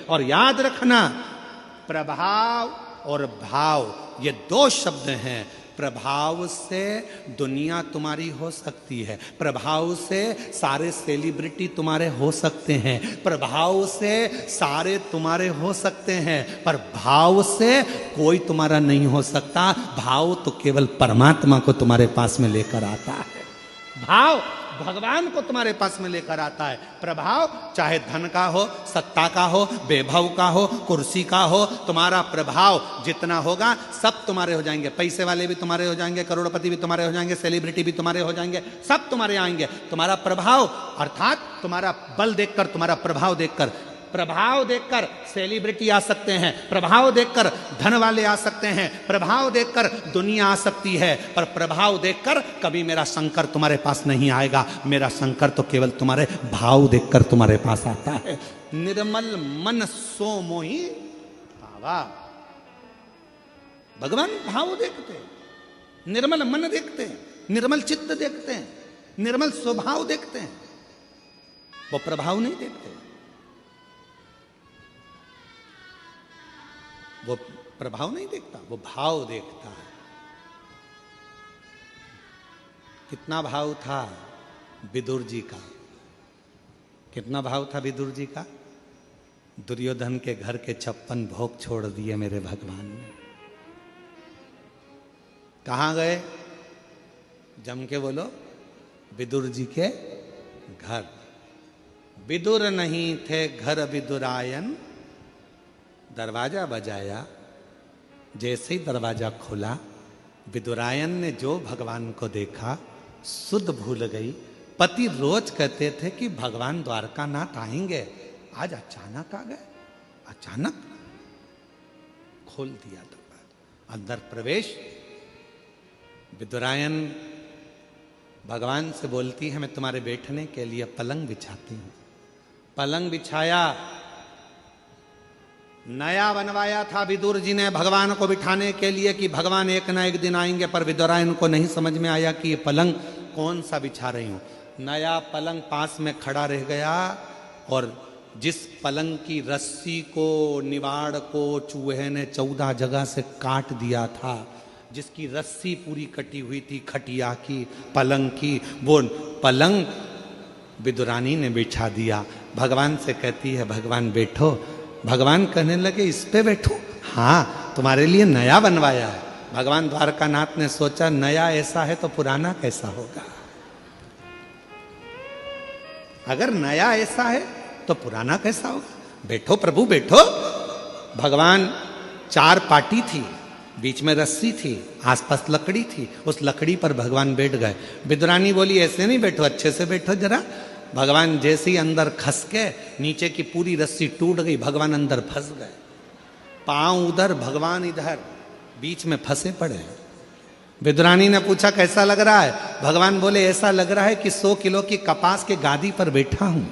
और याद रखना, प्रभाव और भाव ये दो शब्द हैं। प्रभाव से दुनिया तुम्हारी हो सकती है, प्रभाव से सारे सेलिब्रिटी तुम्हारे हो सकते हैं, प्रभाव से सारे तुम्हारे हो सकते हैं, पर भाव से कोई तुम्हारा नहीं हो सकता। भाव तो केवल परमात्मा को तुम्हारे पास में लेकर आता है। भाव भगवान को तुम्हारे पास में लेकर आता है। प्रभाव चाहे धन का हो, सत्ता का हो, वैभव का हो, कुर्सी का हो, तुम्हारा प्रभाव जितना होगा सब तुम्हारे हो जाएंगे। पैसे वाले भी तुम्हारे हो जाएंगे, करोड़पति भी तुम्हारे हो जाएंगे, सेलिब्रिटी भी तुम्हारे हो जाएंगे, सब तुम्हारे आएंगे। तुम्हारा प्रभाव अर्थात तुम्हारा बल देखकर, तुम्हारा प्रभाव देखकर, प्रभाव देखकर सेलिब्रिटी आ सकते हैं, प्रभाव देखकर धन वाले आ सकते हैं, प्रभाव देखकर दुनिया आ सकती है, पर प्रभाव देखकर कभी मेरा शंकर तुम्हारे पास नहीं आएगा। मेरा शंकर तो केवल तुम्हारे भाव देखकर तुम्हारे पास आता है। निर्मल मन सो मोहि भावा। भगवान भाव देखते हैं, निर्मल मन देखते हैं, निर्मल चित्त देखते हैं, निर्मल स्वभाव देखते हैं, वो प्रभाव नहीं देखते। वो प्रभाव नहीं देखता, वो भाव देखता है। कितना भाव था विदुर जी का, कितना भाव था विदुर जी का। दुर्योधन के घर के 56 भोग छोड़ दिए मेरे भगवान ने। कहां गए? जम के बोलो, विदुर जी के घर। विदुर नहीं थे घर विदुरायन, दरवाजा बजाया, जैसे ही दरवाजा खुला, विदुरायन ने जो भगवान को देखा सुध भूल गई। पति रोज कहते थे कि भगवान द्वारकानाथ आएंगे, आज अचानक आ गए। अचानक खोल दिया दरवाजा, अंदर प्रवेश। विदुरायन भगवान से बोलती है, मैं तुम्हारे बैठने के लिए पलंग बिछाती हूं। पलंग बिछाया, नया बनवाया था विदुर जी ने भगवान को बिठाने के लिए कि भगवान एक ना एक दिन आएंगे, पर विदुरायन को नहीं समझ में आया कि ये पलंग कौन सा बिछा रही हूं। नया पलंग पास में खड़ा रह गया, और जिस पलंग की रस्सी को, निवाड़ को चूहे ने 14 जगह से काट दिया था, जिसकी रस्सी पूरी कटी हुई थी खटिया की, पलंग की, वो पलंग विदुरानी ने बिछा दिया। भगवान से कहती है, भगवान बैठो। भगवान कहने लगे, इस पे बैठो? हाँ, तुम्हारे लिए नया बनवाया है। भगवान द्वारकानाथ ने सोचा, नया ऐसा है तो पुराना कैसा होगा। अगर नया ऐसा है तो पुराना कैसा होगा। बैठो प्रभु बैठो। भगवान 4 पाटी थी, बीच में रस्सी थी, आसपास लकड़ी थी, उस लकड़ी पर भगवान बैठ गए। विदुरानी बोली, ऐसे नहीं बैठो, अच्छे से बैठो जरा। भगवान जैसे ही अंदर खस के, नीचे की पूरी रस्सी टूट गई, भगवान अंदर फंस गए। पांव उधर, भगवान इधर, बीच में फंसे पड़े। विदुरानी ने पूछा, कैसा लग रहा है? भगवान बोले, ऐसा लग रहा है कि 100 किलो की कपास के गादी पर बैठा हूं।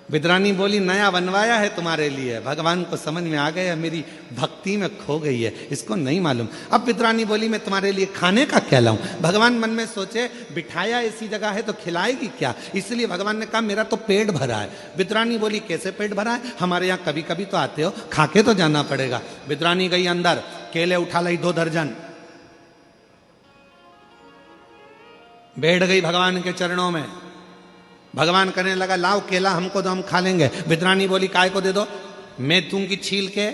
विदुरानी बोली, नया बनवाया है तुम्हारे लिए। भगवान को समझ में आ गया मेरी भक्ति में खो गई है, इसको नहीं मालूम। अब विदुरानी बोली, मैं तुम्हारे लिए खाने का क्या लाऊं? भगवान मन में सोचे, बिठाया ऐसी जगह है तो खिलाएगी क्या, इसलिए भगवान ने कहा, मेरा तो पेट भरा है। विदुरानी बोली, कैसे पेट भरा है? हमारे यहाँ कभी कभी तो आते हो, खाके तो जाना पड़ेगा। विदुरानी गई अंदर, केले उठा लाई 2 दर्जन, बैठ गई भगवान के चरणों में। भगवान कहने लगा, लाओ केला हमको दो, हम खा लेंगे। विदुरानी बोली, काय को दे दो, मैं दूंगी छील के।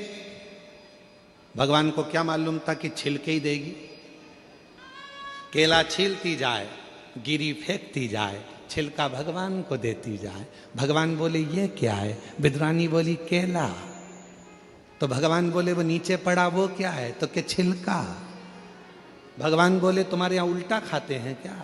भगवान को क्या मालूम था कि छील के ही देगी। केला छीलती जाए, गिरी फेंकती जाए, छिलका भगवान को देती जाए। भगवान बोले, ये क्या है? विदुरानी बोली, केला। तो भगवान बोले, वो नीचे पड़ा वो क्या है? तो क्या छिलका। भगवान बोले, तुम्हारे यहाँ उल्टा खाते हैं क्या?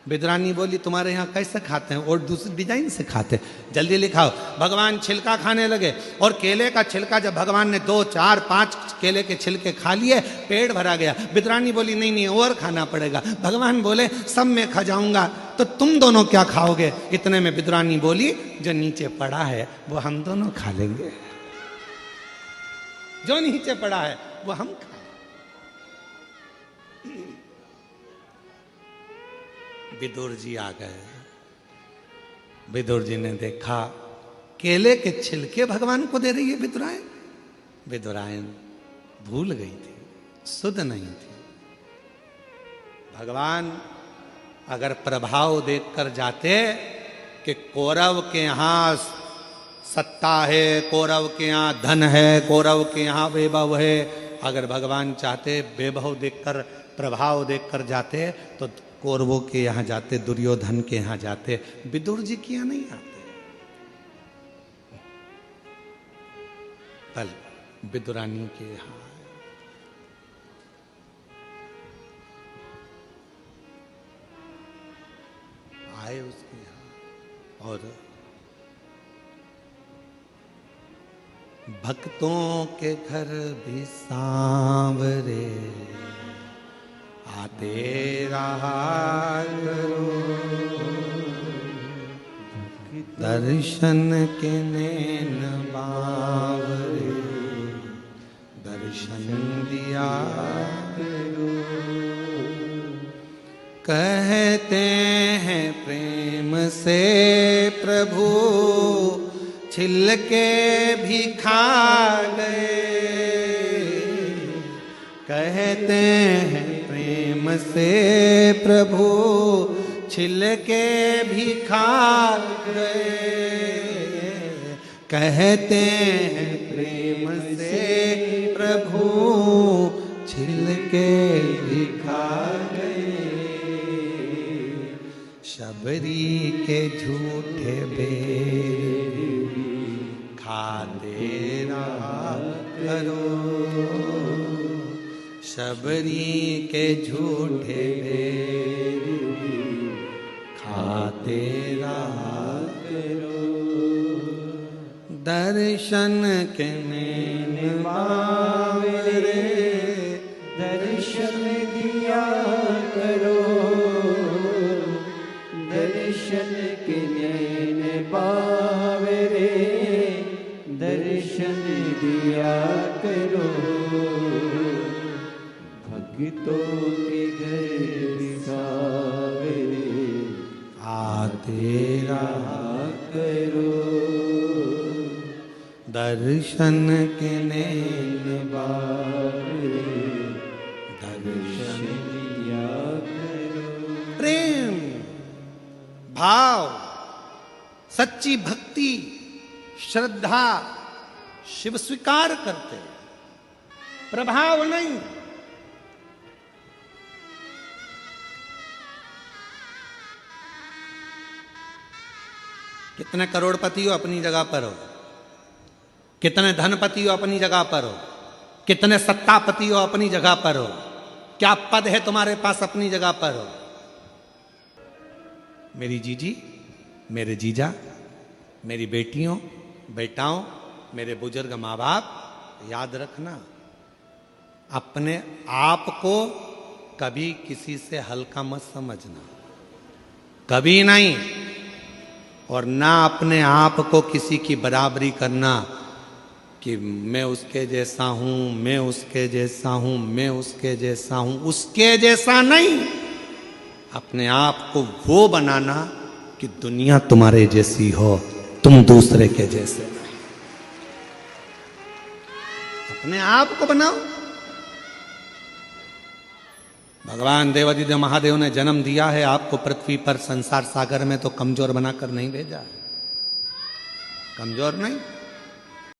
विदुरानी बोली, तुम्हारे यहाँ कैसे खाते हैं? और दूसरे डिजाइन से खाते हैं, जल्दी लिखाओ। भगवान छिलका खाने लगे, और केले का छिलका जब भगवान ने 2, 4, 5 केले के छिलके खा लिए, पेट भरा गया। विदुरानी बोली, नहीं नहीं और खाना पड़ेगा। भगवान बोले, सब मैं खा जाऊंगा, तो तुम दोनों क्या खाओगे? इतने में विदुरानी बोली, जो नीचे पड़ा है वो हम दोनों खा लेंगे, जो नीचे पड़ा है वो हम खा। विदुर जी आ गए। विदुर जी ने देखा केले के छिलके भगवान को दे रही है विदुरायन। विदुरायन भूल गई थी, सुध नहीं थी। भगवान अगर प्रभाव देखकर जाते कि कौरव के यहां सत्ता है, कौरव के यहां धन है, कौरव के यहां वैभव है, अगर भगवान चाहते वैभव देखकर प्रभाव देखकर जाते तो कौरवों के यहां जाते, दुर्योधन के यहां जाते, विदुर जी के यहां नहीं आते। कल विदुरानी के यहां आए, उसके यहां और भक्तों के घर भी सांवरे आते रहा करो, दर्शन के नैन बावरे दर्शन दिया करो। कहते हैं प्रेम से प्रभु छिलके भी खा गए, कहते हैं प्रेम से प्रभु छिलके भी खा गए, कहते हैं प्रेम से प्रभु छिलके भी खा गए। शबरी के झूठे बेर खाते रहा करो, शबरी के झूठे बेर खाते रहा करो, दर्शन के नैन बावरे दर्शन दिया करो, दर्शन के नैन बावरे दर्शन दिया करो। भक्तों के घर सांवरे आते रहा करो, दर्शन के नैन बावरे दर्शन दिया करो। प्रेम भाव सच्ची भक्ति श्रद्धा शिव स्वीकार करते, प्रभाव नहीं। कितने करोड़पति हो अपनी जगह पर हो, कितने धनपति हो अपनी जगह पर हो, कितने सत्तापति हो अपनी जगह पर हो, क्या पद है तुम्हारे पास अपनी जगह पर हो। मेरी जीजी, मेरे जीजा, मेरी बेटियों बेटाओं, मेरे बुजुर्ग माँ बाप, याद रखना अपने आप को कभी किसी से हल्का मत समझना, कभी नहीं। और ना अपने आप को किसी की बराबरी करना कि मैं उसके जैसा हूं, मैं उसके जैसा हूं, मैं उसके जैसा हूं, उसके जैसा नहीं। अपने आप को वो बनाना कि दुनिया तुम्हारे जैसी हो, तुम दूसरे के जैसे नहीं। अपने आप को बनाओ। भगवान देवादिदेव महादेव ने जन्म दिया है आपको पृथ्वी पर संसार सागर में, तो कमजोर बनाकर नहीं भेजा, कमजोर नहीं।